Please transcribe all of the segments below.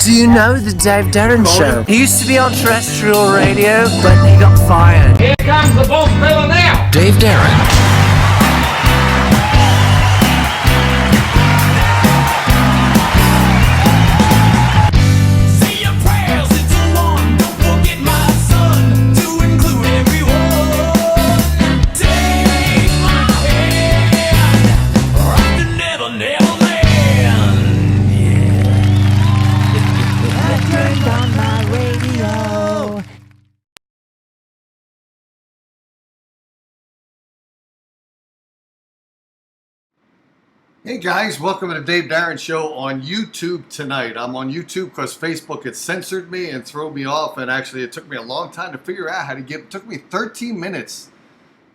Do you know the Dave Darren Show? He used to be on terrestrial radio, but he got fired. Here comes the boss fella now. Dave Darren. Hey guys, welcome to the Dave Darren Show on YouTube tonight. I'm on YouTube because Facebook had censored me and threw me off, and actually it took me a long time to figure out how to get, it took me 13 minutes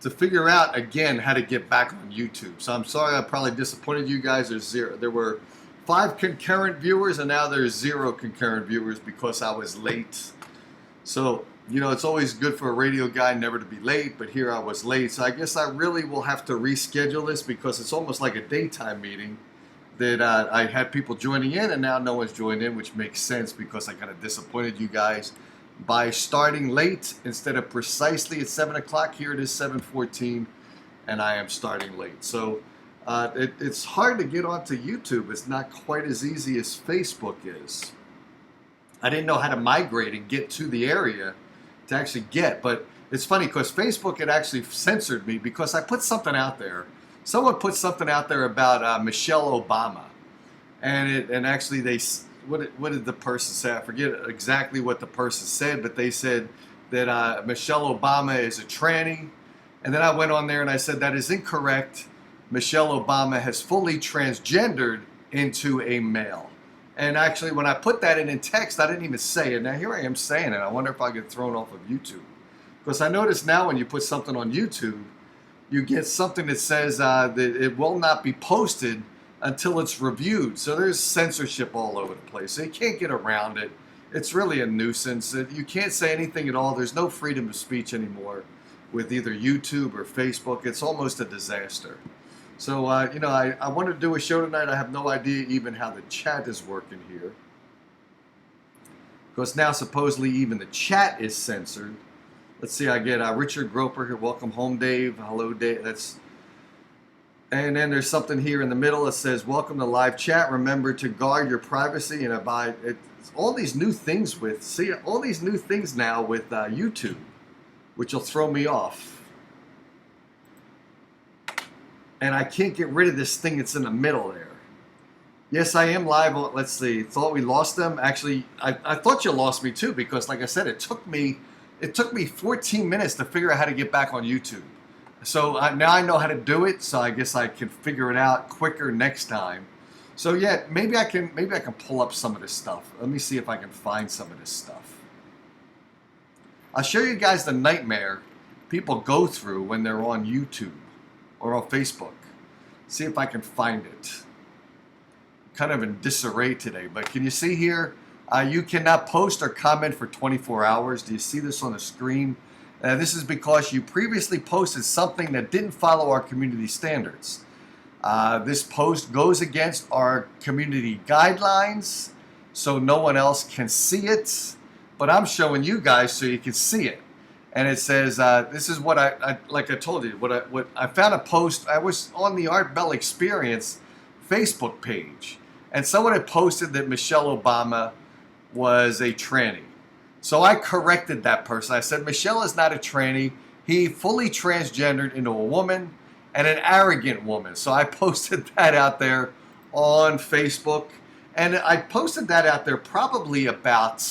to figure out again how to get back on YouTube. So I'm sorry I probably disappointed you guys. There were 5 concurrent viewers and now there's 0 concurrent viewers because I was late. So, you know, it's always good for a radio guy never to be late, but here I was late. So I guess I really will have to reschedule this because it's almost like a daytime meeting that I had people joining in and now no one's joined in, which makes sense because I kind of disappointed you guys by starting late instead of precisely at 7 o'clock. Here it is 7:14 and I am starting late. So it's hard to get onto YouTube. It's not quite as easy as Facebook is. I didn't know how to migrate and get to the area to actually get, but it's funny because Facebook had actually censored me because I put something out there. Someone put something out there about Michelle Obama, and actually what did the person say? I forget exactly what the person said, but they said that Michelle Obama is a tranny, and then I went on there and I said that is incorrect. Michelle Obama has fully transgendered into a male. And actually, when I put that in text, I didn't even say it. Now, here I am saying it. I wonder if I get thrown off of YouTube. Because I notice now when you put something on YouTube, you get something that says that it will not be posted until it's reviewed. So there's censorship all over the place. So you can't get around it. It's really a nuisance. You can't say anything at all. There's no freedom of speech anymore with either YouTube or Facebook. It's almost a disaster. So, you know, I want to do a show tonight. I have no idea even how the chat is working here. Because now supposedly even the chat is censored. Let's see, I get Richard Groper here. Welcome home, Dave. Hello, Dave. And then there's something here in the middle that says, welcome to live chat. Remember to guard your privacy and abide. It's all these new things all these new things now with YouTube, which will throw me off. And I can't get rid of this thing that's in the middle there. Yes, I am live. Let's see. Thought we lost them. Actually, I thought you lost me too because, like I said, it took me 14 minutes to figure out how to get back on YouTube. So now I know how to do it. So I guess I can figure it out quicker next time. So yeah, maybe I can pull up some of this stuff. Let me see if I can find some of this stuff. I'll show you guys the nightmare people go through when they're on YouTube or on Facebook. See if I can find it. I'm kind of in disarray today, but can you see here? You cannot post or comment for 24 hours. Do you see this on the screen? This is because you previously posted something that didn't follow our community standards. This post goes against our community guidelines, so no one else can see it, but I'm showing you guys so you can see it. And it says, this is what like I told you, what I found a post. I was on the Art Bell Experience Facebook page, and someone had posted that Michelle Obama was a tranny. So I corrected that person. I said, Michelle is not a tranny. He fully transgendered into a woman and an arrogant woman. So I posted that out there on Facebook. And I posted that out there probably about,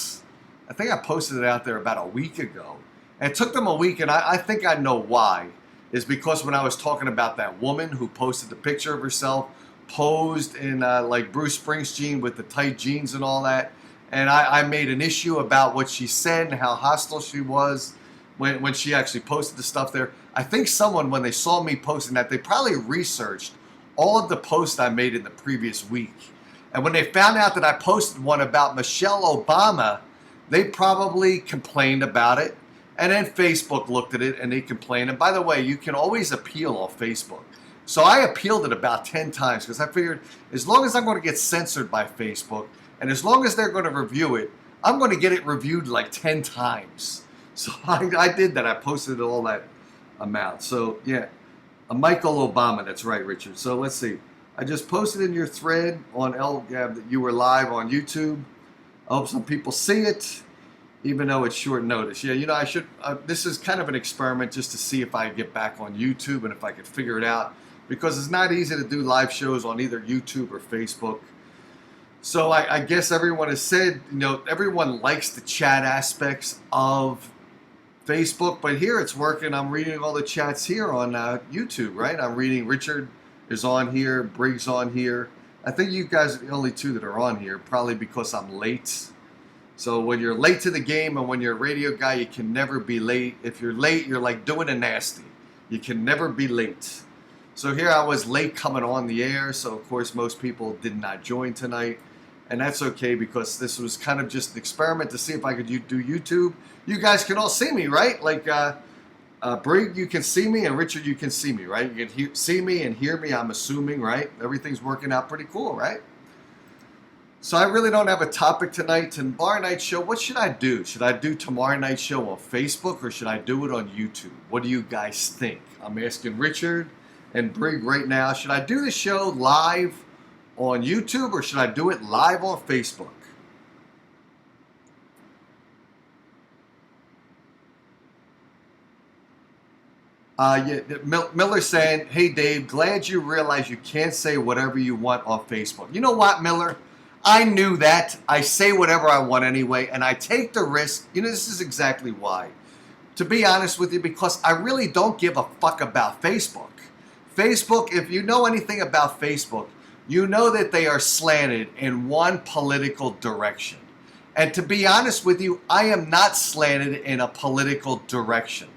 I think I posted it out there about a week ago. And it took them a week, and I think I know why. Is because when I was talking about that woman who posted the picture of herself, posed in like Bruce Springsteen with the tight jeans and all that, and I made an issue about what she said and how hostile she was when she actually posted the stuff there. I think someone, when they saw me posting that, they probably researched all of the posts I made in the previous week. And when they found out that I posted one about Michelle Obama, they probably complained about it. And then Facebook looked at it and they complained. And by the way, you can always appeal on Facebook. So I appealed it about 10 times because I figured as long as I'm going to get censored by Facebook, And as long as they're going to review it, I'm going to get it reviewed like 10 times. So I did that. I posted all that amount. So yeah, a Michael Obama. That's right, Richard. So let's see. I just posted in your thread on LGAB that you were live on YouTube. I hope some people see it, even though it's short notice. Yeah, I should. This is kind of an experiment just to see if I get back on YouTube and if I could figure it out, because it's not easy to do live shows on either YouTube or Facebook. So I guess everyone has said, everyone likes the chat aspects of Facebook, but here it's working. I'm reading all the chats here on YouTube, right? I'm reading Richard is on here, Briggs on here. I think you guys are the only two that are on here, probably because I'm late. So when you're late to the game and when you're a radio guy, you can never be late. If you're late, you're like doing a nasty. You can never be late. So here I was late coming on the air, so of course most people did not join tonight. And that's okay, because this was kind of just an experiment to see if I could do YouTube. You guys can all see me, right? Like Brig, you can see me, and Richard, you can see me, right? You can see me and hear me, I'm assuming, right? Everything's working out pretty cool, right? So I really don't have a topic tonight. Tomorrow night show, what should I do? Should I do tomorrow night show on Facebook, or should I do it on YouTube? What do you guys think? I'm asking Richard and Brig right now. Should I do the show live on YouTube, or should I do it live on Facebook? Miller saying, hey Dave, glad you realize you can't say whatever you want on Facebook. You know what, Miller? I knew that. I say whatever I want anyway, and I take the risk. This is exactly why. To be honest with you, because I really don't give a fuck about Facebook. Facebook, if you know anything about Facebook, you know that they are slanted in one political direction. And to be honest with you, I am not slanted in a political direction.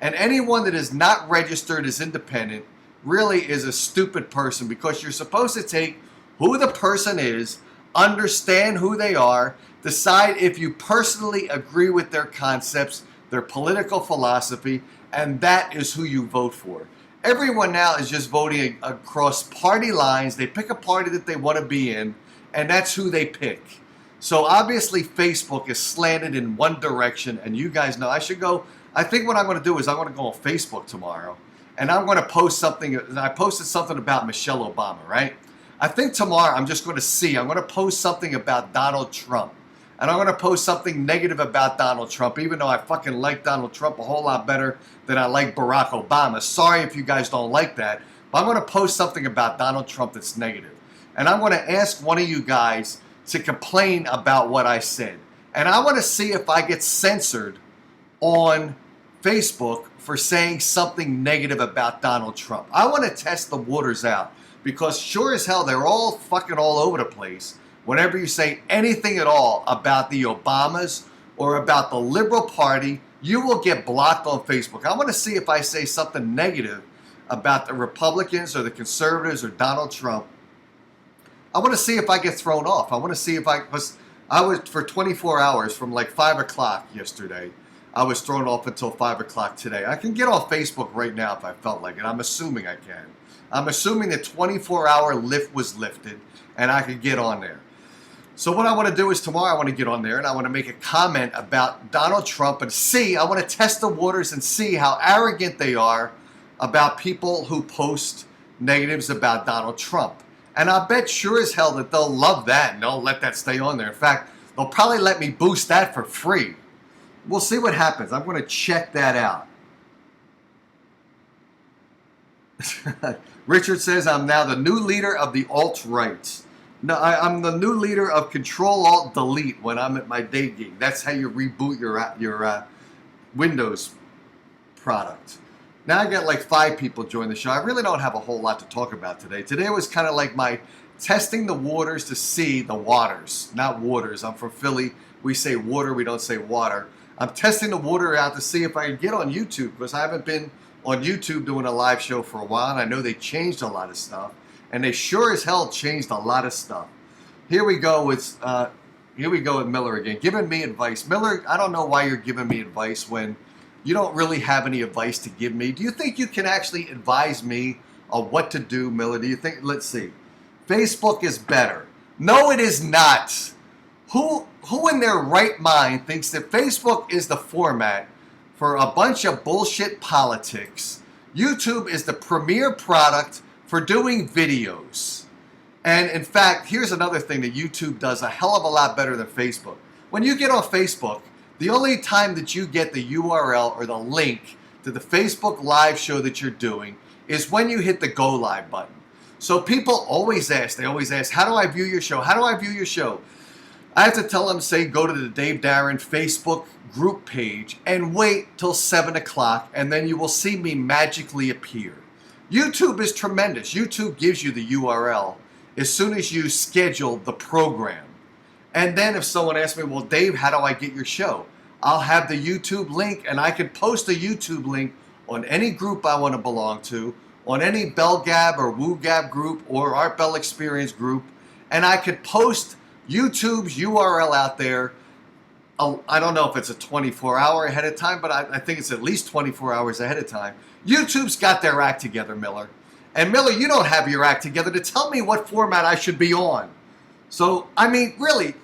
And anyone that is not registered as independent really is a stupid person, because you're supposed to take who the person is, understand who they are, decide if you personally agree with their concepts, their political philosophy, and that is who you vote for. Everyone now is just voting across party lines. They pick a party that they want to be in, and that's who they pick. So obviously Facebook is slanted in one direction, and you guys know I should go. I think what I'm going to do is I'm going to go on Facebook tomorrow, and I'm going to post something. I posted something about Michelle Obama, right? I think tomorrow I'm just going to see. I'm going to post something about Donald Trump. And I'm going to post something negative about Donald Trump, even though I fucking like Donald Trump a whole lot better than I like Barack Obama. Sorry if you guys don't like that. But I'm going to post something about Donald Trump that's negative. And I'm going to ask one of you guys to complain about what I said. And I want to see if I get censored on Facebook for saying something negative about Donald Trump. I want to test the waters out, because sure as hell they're all fucking all over the place. Whenever you say anything at all about the Obamas or about the Liberal Party, you will get blocked on Facebook. I want to see if I say something negative about the Republicans or the Conservatives or Donald Trump. I want to see if I get thrown off. I want to see if I was for 24 hours from like 5 o'clock yesterday. I was thrown off until 5 o'clock today. I can get off Facebook right now if I felt like it. I'm assuming I can. I'm assuming the 24-hour lift was lifted and I could get on there. So what I want to do is tomorrow I want to get on there and I want to make a comment about Donald Trump and see, I want to test the waters and see how arrogant they are about people who post negatives about Donald Trump. And I bet sure as hell that they'll love that and they'll let that stay on there. In fact, they'll probably let me boost that for free. We'll see what happens. I'm going to check that out. Richard says, I'm now the new leader of the alt-right. No, I'm the new leader of Control-Alt-Delete when I'm at my day gig. That's how you reboot your Windows product. Now I got like 5 people join the show. I really don't have a whole lot to talk about today. Today was kind of like my testing the waters to see the waters. Not waters. I'm from Philly. We say water. We don't say water. I'm testing the water out to see if I can get on YouTube, because I haven't been on YouTube doing a live show for a while, and I know they changed a lot of stuff. And they sure as hell changed a lot of stuff. Here we go with Miller again, giving me advice. Miller, I don't know why you're giving me advice when you don't really have any advice to give me. Do you think you can actually advise me on what to do, Miller? Do you think, let's see. Facebook is better. No, it is not. Who in their right mind thinks that Facebook is the format for a bunch of bullshit politics? YouTube is the premier product for doing videos. And in fact, here's another thing that YouTube does a hell of a lot better than Facebook. When you get on Facebook, the only time that you get the URL or the link to the Facebook live show that you're doing is when you hit the go live button. So people always ask, how do I view your show? How do I view your show? I have to tell them, say, go to the Dave Darren Facebook group page and wait till 7 o'clock, and then you will see me magically appear. YouTube is tremendous. YouTube gives you the URL as soon as you schedule the program. And then if someone asks me, well, Dave, how do I get your show? I'll have the YouTube link, and I can post a YouTube link on any group I want to belong to, on any BellGab or WooGab group or Art Bell Experience group, and I could post YouTube's URL out there. I don't know if it's a 24-hour ahead of time, but I think it's at least 24 hours ahead of time. YouTube's got their act together, Miller. And Miller, you don't have your act together to tell me what format I should be on. So, I mean, really,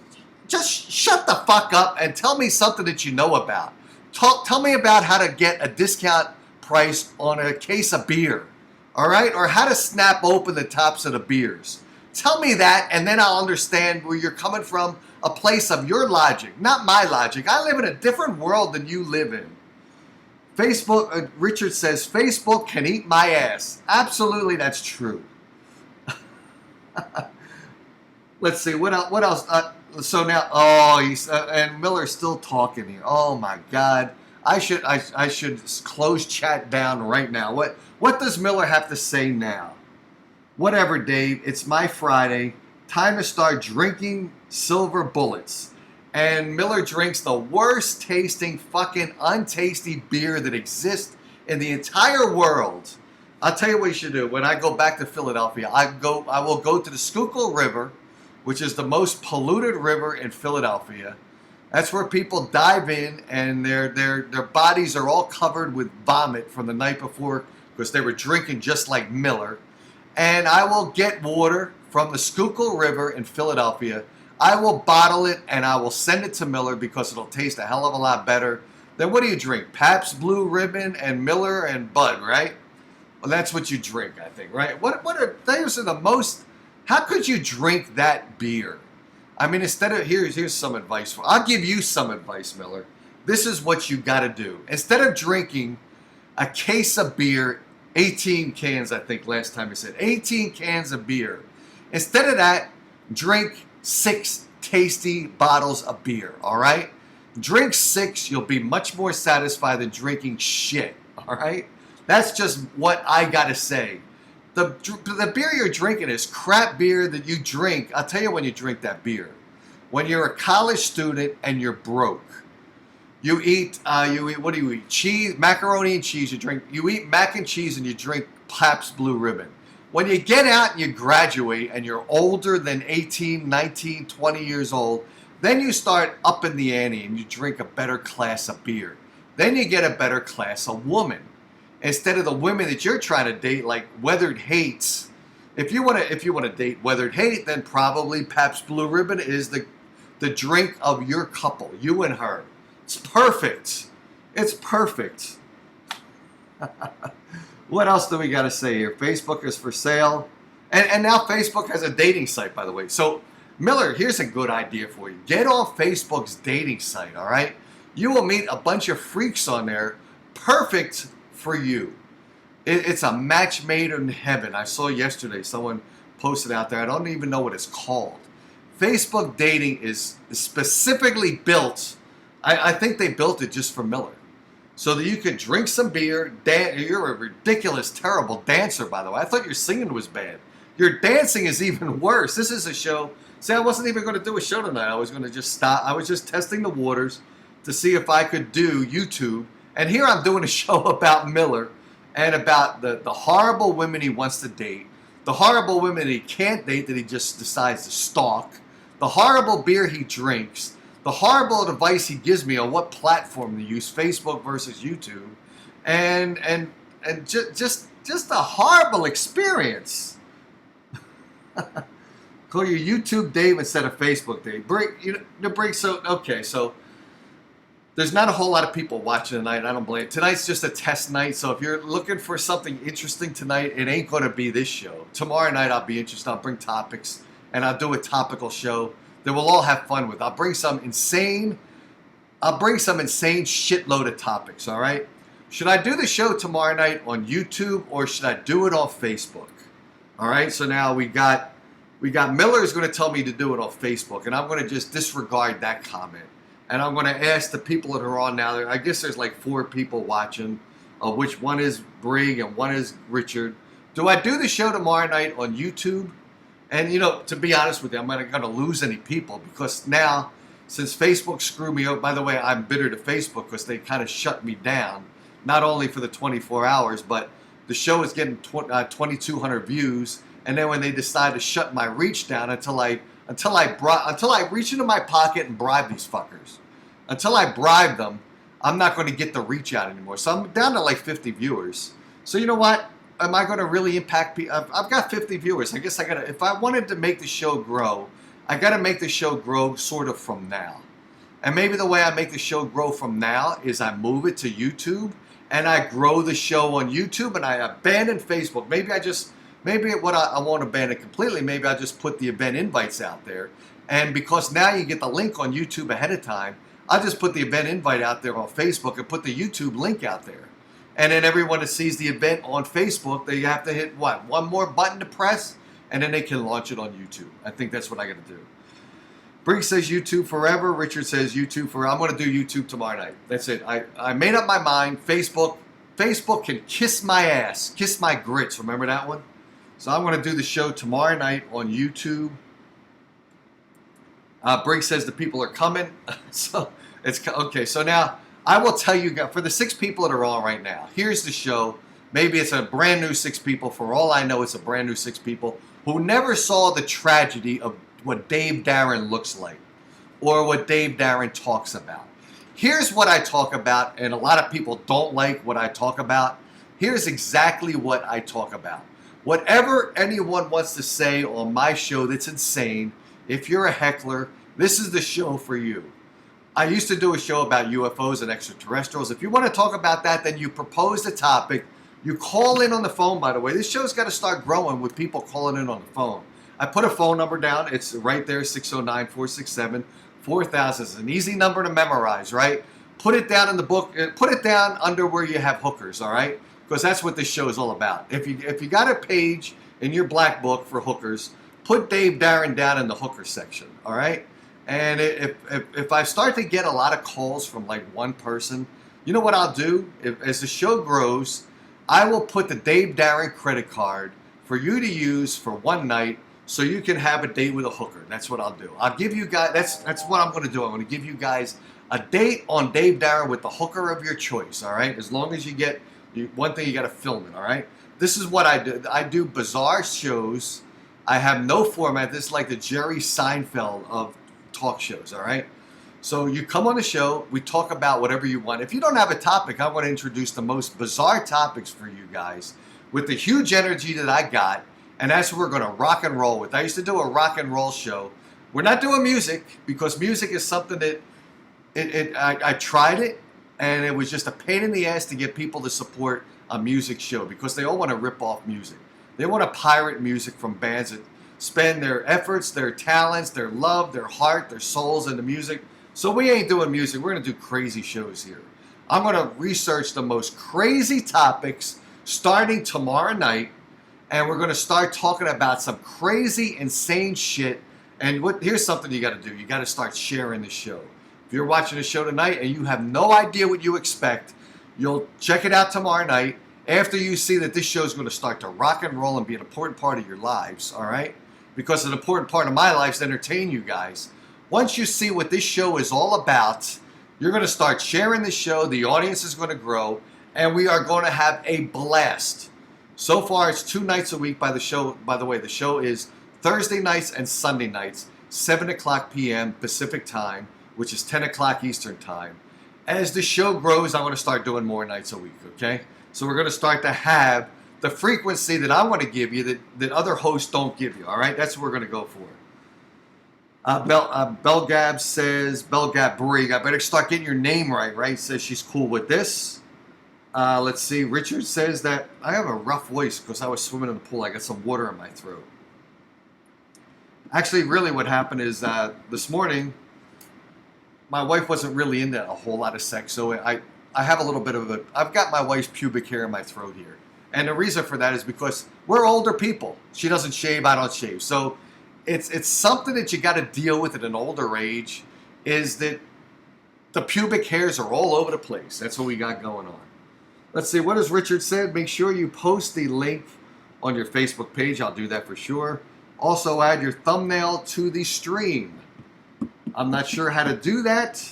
just shut the fuck up and tell me something that you know about. Tell me about how to get a discount price on a case of beer, all right? Or how to snap open the tops of the beers. Tell me that, and then I'll understand where you're coming from, a place of your logic, not my logic. I live in a different world than you live in. Facebook, Richard says, Facebook can eat my ass. Absolutely, that's true. Let's see, what else? So now, and Miller's still talking here. Oh my God. I should close chat down right now. What does Miller have to say now? Whatever, Dave. It's my Friday. Time to start drinking silver bullets. And Miller drinks the worst tasting fucking untasty beer that exists in the entire world. I'll tell you what you should do. When I go back to Philadelphia, I will go to the Schuylkill River, which is the most polluted river in Philadelphia. That's where people dive in and their bodies are all covered with vomit from the night before because they were drinking just like Miller. And I will get water from the Schuylkill River in Philadelphia. I will bottle it and I will send it to Miller because it'll taste a hell of a lot better. Then what do you drink? Pabst Blue Ribbon and Miller and Bud, right? Well, that's what you drink, I think, right? What are those are the most? How could you drink that beer? I mean, instead of here's some advice I'll give you some advice, Miller. This is what you got to do. Instead of drinking a case of beer, 18 cans, I think last time I said 18 cans of beer. Instead of that, drink 6 tasty bottles of beer, all right? Drink 6, you'll be much more satisfied than drinking shit, all right? That's just what I got to say. The beer you're drinking is crap beer that you drink. I'll tell you when you drink that beer. When you're a college student and you're broke. You eat what do you eat? Cheese, macaroni and cheese. You eat mac and cheese and you drink Pabst Blue Ribbon. When you get out and you graduate and you're older than 18, 19, 20 years old, then you start upping the ante and you drink a better class of beer. Then you get a better class of woman. Instead of the women that you're trying to date, like Weathered Hates. If you want to date Weathered Hate, then probably Pabst Blue Ribbon is the drink of your couple, you and her. It's perfect. It's perfect. What else do we got to say here? Facebook is for sale. And now Facebook has a dating site, by the way. So, Miller, here's a good idea for you. Get on Facebook's dating site, all right? You will meet a bunch of freaks on there. Perfect for you. It's a match made in heaven. I saw yesterday someone posted out there. I don't even know what it's called. Facebook dating is specifically built. I think they built it just for Miller. So that you could drink some beer. You're a ridiculous, terrible dancer, by the way. I thought your singing was bad. Your dancing is even worse. This is a show. See, I wasn't even going to do a show tonight. I was going to just stop. I was just testing the waters to see if I could do YouTube. And here I'm doing a show about Miller and about the horrible women he wants to date, the horrible women he can't date that he just decides to stalk, the horrible beer he drinks, the horrible advice he gives me on what platform to use, Facebook versus YouTube, and just a horrible experience. Call you YouTube Dave instead of Facebook Dave. So there's not a whole lot of people watching tonight. I don't blame it. Tonight's just a test night. So if you're looking for something interesting tonight, it ain't going to be this show. Tomorrow night I'll be interested. I'll bring topics and I'll do a topical show that we'll all have fun with. I'll bring some insane shitload of topics, all right? Should I do the show tomorrow night on YouTube or should I do it on Facebook? All right, so now we got Miller's going to tell me to do it on Facebook, and I'm going to just disregard that comment. And I'm going to ask the people that are on now, I guess there's like 4 people watching, which one is Brig and one is Richard. Do I do the show tomorrow night on YouTube? And, to be honest with you, I'm not going to lose any people because now, since Facebook screwed me up, by the way, I'm bitter to Facebook because they kind of shut me down, not only for the 24 hours, but the show is getting 2,200 views. And then when they decide to shut my reach down until I reach into my pocket and bribe these fuckers, until I bribe them, I'm not going to get the reach out anymore. So I'm down to like 50 viewers. So you know what? Am I going to really impact people? I've got 50 viewers. I guess I got to, if I wanted to make the show grow, I got to make the show grow sort of from now. And maybe the way I make the show grow from now is I move it to YouTube and I grow the show on YouTube and I abandon Facebook. Maybe I won't abandon completely. Maybe I just put the event invites out there. And because now you get the link on YouTube ahead of time, I just put the event invite out there on Facebook and put the YouTube link out there. And then everyone that sees the event on Facebook, they have to hit what? One more button to press, and then they can launch it on YouTube. I think that's what I got to do. Briggs says YouTube forever. Richard says YouTube forever. I'm going to do YouTube tomorrow night. That's it. I made up my mind. Facebook can kiss my ass, kiss my grits. Remember that one? So I'm going to do the show tomorrow night on YouTube. Briggs says the people are coming. So it's okay. So now I will tell you guys, for the 6 people that are on right now, here's the show. Maybe it's a brand new 6 people. For all I know, it's a brand new 6 people who never saw the tragedy of what Dave Darren looks like or what Dave Darren talks about. Here's what I talk about, and a lot of people don't like what I talk about. Here's exactly what I talk about. Whatever anyone wants to say on my show that's insane, if you're a heckler, this is the show for you. I used to do a show about UFOs and extraterrestrials. If you want to talk about that, then you propose the topic. You call in on the phone, by the way. This show's got to start growing with people calling in on the phone. I put a phone number down. It's right there, 609-467-4000. It's an easy number to memorize, right? Put it down in the book. Put it down under where you have hookers, all right? Because that's what this show is all about. If you got a page in your black book for hookers, put Dave Darren down in the hooker section, all right? And if I start to get a lot of calls from like one person, you know what I'll do? As the show grows, I will put the Dave Darren credit card for you to use for one night so you can have a date with a hooker. That's what I'll do. I'll give you guys, that's what I'm going to do. I'm going to give you guys a date on Dave Darren with the hooker of your choice, all right? As long as you get, one thing you got to film it, all right? This is what I do. I do bizarre shows. I have no format. This is like the Jerry Seinfeld of talk shows, all right? So you come on the show, we talk about whatever you want. If you don't have a topic, I want to introduce the most bizarre topics for you guys with the huge energy that I got, and that's what we're going to rock and roll with. I used to do a rock and roll show. We're not doing music because music is something that I tried it, and it was just a pain in the ass to get people to support a music show because they all want to rip off music. They want to pirate music from bands that spend their efforts, their talents, their love, their heart, their souls into music. So we ain't doing music. We're going to do crazy shows here. I'm going to research the most crazy topics starting tomorrow night, and we're going to start talking about some crazy, insane shit. And here's something you got to do. You got to start sharing the show. If you're watching the show tonight and you have no idea what you expect, you'll check it out tomorrow night after you see that this show is going to start to rock and roll and be an important part of your lives, all right? Because an important part of my life is to entertain you guys. Once you see what this show is all about, you're going to start sharing the show, the audience is going to grow, and we are going to have a blast. So far, it's 2 nights a week by the way, the show is Thursday nights and Sunday nights, 7 o'clock p.m. Pacific time, which is 10 o'clock Eastern time. As the show grows, I'm going to start doing more nights a week, okay? So we're going to start to have the frequency that I want to give you that other hosts don't give you, all right? That's what we're going to go for. Belgab says, Belgab Brig, I better start getting your name right? Says she's cool with this. Let's see. Richard says that I have a rough voice because I was swimming in the pool. I got some water in my throat. Actually, really what happened is this morning, my wife wasn't really into a whole lot of sex. So I have a little bit of I've got my wife's pubic hair in my throat here. And the reason for that is because we're older people. She doesn't shave, I don't shave. So it's something that you got to deal with at an older age, is that the pubic hairs are all over the place. That's what we got going on. Let's see, what has Richard said? Make sure you post the link on your Facebook page. I'll do that for sure. Also add your thumbnail to the stream. I'm not sure how to do that,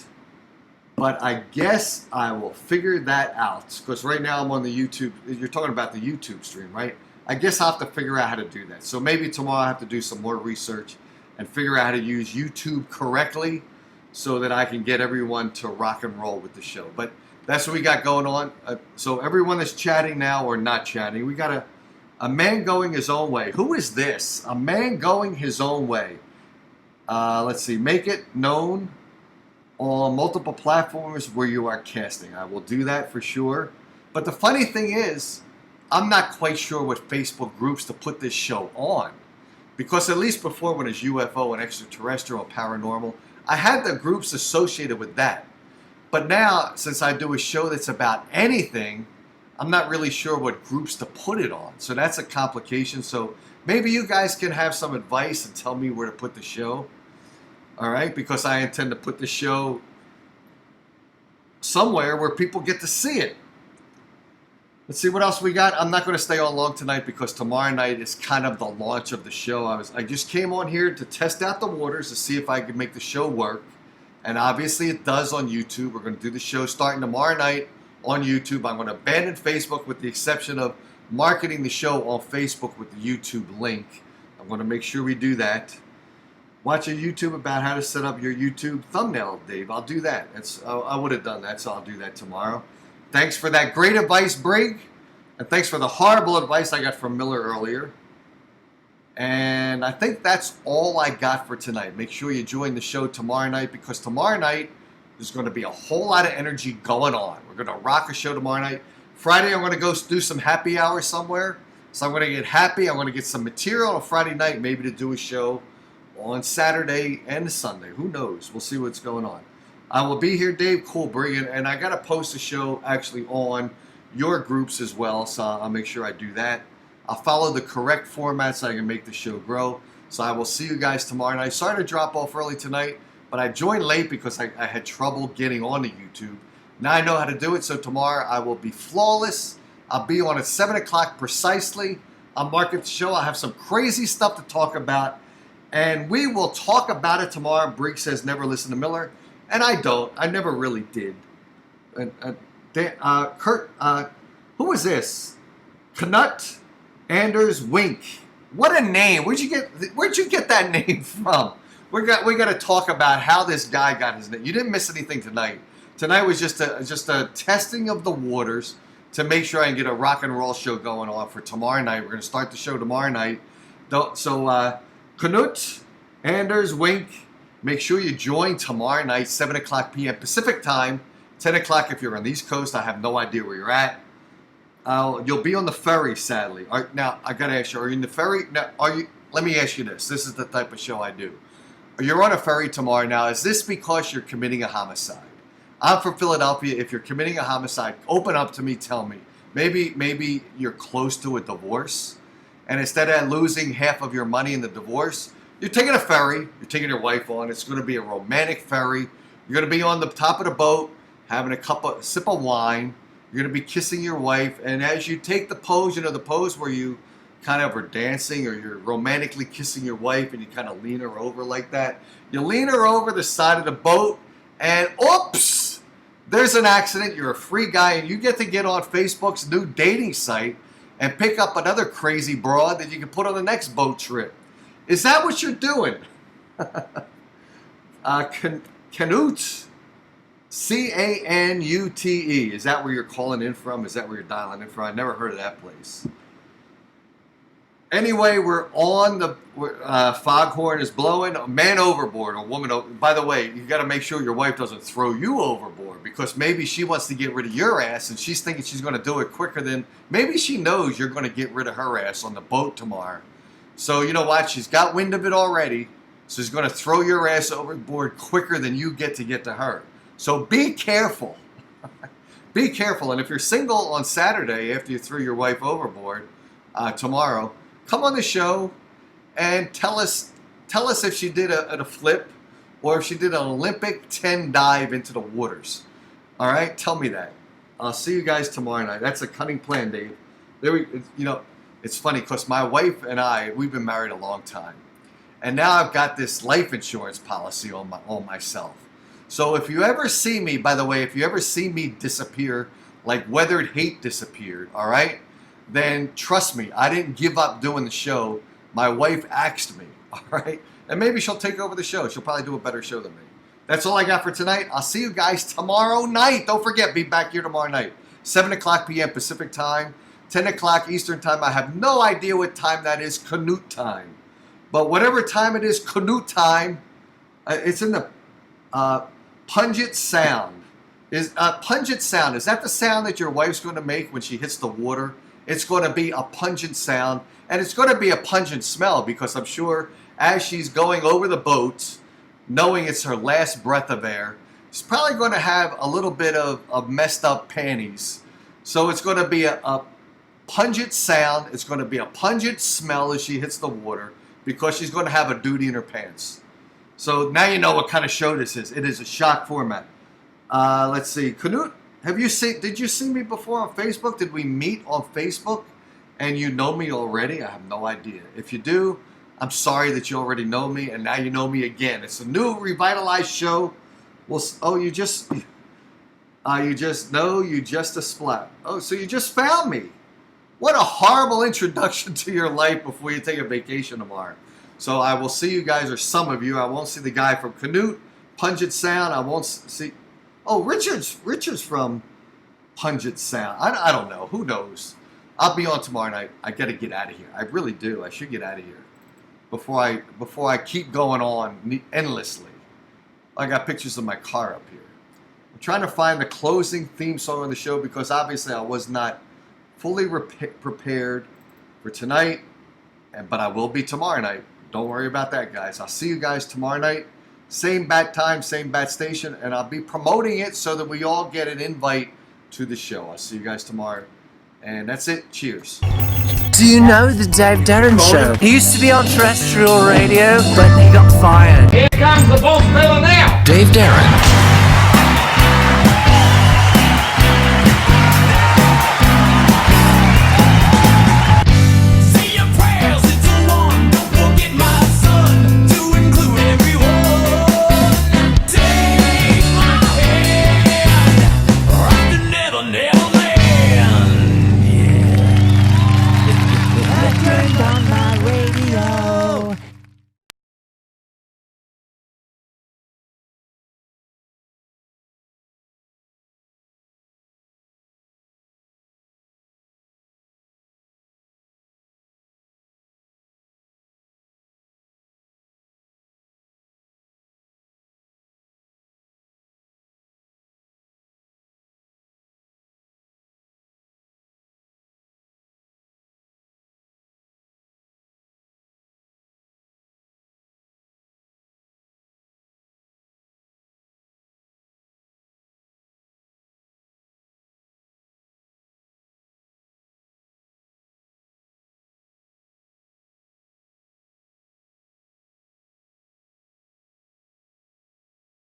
but I guess I will figure that out. Because right now I'm on the YouTube. You're talking about the YouTube stream, right? I guess I'll have to figure out how to do that. So maybe tomorrow I have to do some more research and figure out how to use YouTube correctly so that I can get everyone to rock and roll with the show. But that's what we got going on. So everyone that's chatting now or not chatting, we got a man going his own way. Who is this? A man going his own way. Let's see. Make it known on multiple platforms where you are casting. I will do that for sure. But the funny thing is, I'm not quite sure what Facebook groups to put this show on. Because at least before, when it's UFO and extraterrestrial paranormal, I had the groups associated with that. But now, since I do a show that's about anything, I'm not really sure what groups to put it on. So that's a complication. So maybe you guys can have some advice and tell me where to put the show. All right? Because I intend to put the show somewhere where people get to see it. Let's see what else we got. I'm not going to stay on long tonight because tomorrow night is kind of the launch of the show. I just came on here to test out the waters to see if I could make the show work. And obviously it does on YouTube. We're going to do the show starting tomorrow night on YouTube. I'm going to abandon Facebook with the exception of marketing the show on Facebook with the YouTube link. I'm going to make sure we do that. Watch a YouTube about how to set up your YouTube thumbnail, Dave. I'll do that. I would have done that, so I'll do that tomorrow. Thanks for that great advice, Brig. And thanks for the horrible advice I got from Miller earlier. And I think that's all I got for tonight. Make sure you join the show tomorrow night, because tomorrow night there's going to be a whole lot of energy going on. We're going to rock a show tomorrow night. Friday, I'm going to go do some happy hour somewhere. So I'm going to get happy. I'm going to get some material on Friday night, maybe to do a show on Saturday and Sunday. Who knows? We'll see what's going on. I will be here, Dave. Cool, brilliant. And I got to post a show actually on your groups as well, so I'll make sure I do that. I'll follow the correct format so I can make the show grow. So I will see you guys tomorrow night. Sorry to drop off early tonight, but I joined late because I had trouble getting onto YouTube. Now I know how to do it, so tomorrow I will be flawless. I'll be on at 7 o'clock precisely. I'll market the show. I'll have some crazy stuff to talk about, and we will talk about it tomorrow. Briggs says never listen to Miller. And I don't. I never really did. Kurt, who is this? Knut Anders Wink. What a name! Where'd you get that name from? We got to talk about how this guy got his name. You didn't miss anything tonight. Tonight was just a testing of the waters to make sure I can get a rock and roll show going on for tomorrow night. We're going to start the show tomorrow night. So Knut Anders Wink. Make sure you join tomorrow night, 7 o'clock p.m. Pacific time, 10 o'clock if you're on the East Coast. I have no idea where you're at. You'll be on the ferry, sadly. Now, I got to ask you, are you in the ferry? Now, let me ask you this. This is the type of show I do. You're on a ferry tomorrow. Now, is this because you're committing a homicide? I'm from Philadelphia. If you're committing a homicide, open up to me, tell me. Maybe you're close to a divorce, and instead of losing half of your money in the divorce, you're taking a ferry, you're taking your wife on. It's going to be a romantic ferry. You're going to be on the top of the boat, having a sip of wine. You're going to be kissing your wife. And as you take the pose, the pose where you kind of are dancing or you're romantically kissing your wife and you kind of lean her over like that. You lean her over the side of the boat and oops, there's an accident. You're a free guy and you get to get on Facebook's new dating site and pick up another crazy broad that you can put on the next boat trip. Is that what you're doing? Canute. Canute. Is that where you're calling in from? Is that where you're dialing in from? I never heard of that place. Anyway, we're on the foghorn is blowing. A man overboard, a woman. By the way, you got to make sure your wife doesn't throw you overboard, because maybe she wants to get rid of your ass and she's thinking she's going to do it quicker than. Maybe she knows you're going to get rid of her ass on the boat tomorrow. So you know what? She's got wind of it already. So she's going to throw your ass overboard quicker than you get to her. So be careful. Be careful. And if you're single on Saturday after you threw your wife overboard tomorrow, come on the show and tell us if she did a flip or if she did an Olympic 10 dive into the waters. All right, tell me that. I'll see you guys tomorrow night. That's a cunning plan, Dave. It's funny because my wife and we've been married a long time, and now I've got this life insurance policy on myself. So if you ever see me, by the way, if you ever see me disappear, like Weathered Hate disappeared, all right, then trust me, I didn't give up doing the show. My wife axed me, all right? And maybe she'll take over the show. She'll probably do a better show than me. That's all I got for tonight. I'll see you guys tomorrow night. Don't forget, be back here tomorrow night. 7 o'clock p.m. Pacific time, 10 o'clock Eastern time. I have no idea what time that is, Canute time. But whatever time it is, Canute time, it's in the pungent sound. Pungent sound, is that the sound that your wife's going to make when she hits the water? It's going to be a pungent sound, and it's going to be a pungent smell, because I'm sure as she's going over the boat, knowing it's her last breath of air, she's probably going to have a little bit of messed up panties. So it's going to be a pungent sound. It's going to be a pungent smell as she hits the water, because she's going to have a duty in her pants. So now you know what kind of show this is. It is a shock format. Let's see. Canute, did you see me before on Facebook? Did we meet on Facebook and you know me already? I have no idea. If you do, I'm sorry that you already know me, and now you know me again. It's a new revitalized show. You just a splat. Oh, so you just found me. What a horrible introduction to your life before you take a vacation tomorrow. So I will see you guys, or some of you. I won't see the guy from Canute, Pungent Sound. I won't see. Oh, Richard's from Pungent Sound. I don't know. Who knows? I'll be on tomorrow night. I got to get out of here. I really do. I should get out of here before I keep going on endlessly. I got pictures of my car up here. I'm trying to find the closing theme song of the show, because obviously I was not fully prepared for tonight, but I will be tomorrow night. Don't worry about that, guys. I'll see you guys tomorrow night. Same bat time, same bat station, and I'll be promoting it so that we all get an invite to the show. I'll see you guys tomorrow. And that's it. Cheers. Do you know the Dave Darren Show? He used to be on terrestrial radio, but he got fired. Here comes the boss fella now. Dave Darren.